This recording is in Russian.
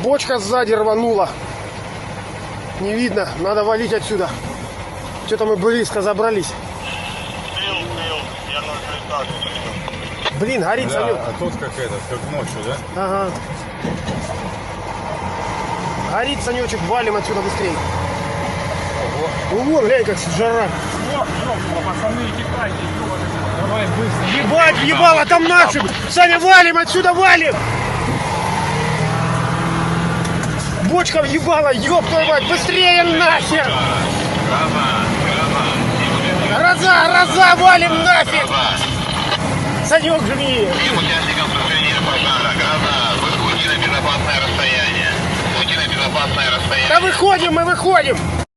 Бочка сзади рванула. Не видно, надо валить отсюда. Что-то мы близко забрались. Я 0,30. Блин, горит, Да, Санек. а тут как ночью, да? Ага. Горит, Санечек, валим отсюда быстрее. Ого, глянь, как жара. Пацаны, кидайте. Давай быстро. Ебать, ебало, там наши. Саня, валим отсюда, валим. Бочка въебала, ёб твою мать, быстрее нахер. Гроза, валим нафиг. Санек, живи. Всем участникам сражения пожара. Гроза, выходите на безопасное расстояние. Выходите на безопасное расстояние. Да выходим, мы выходим.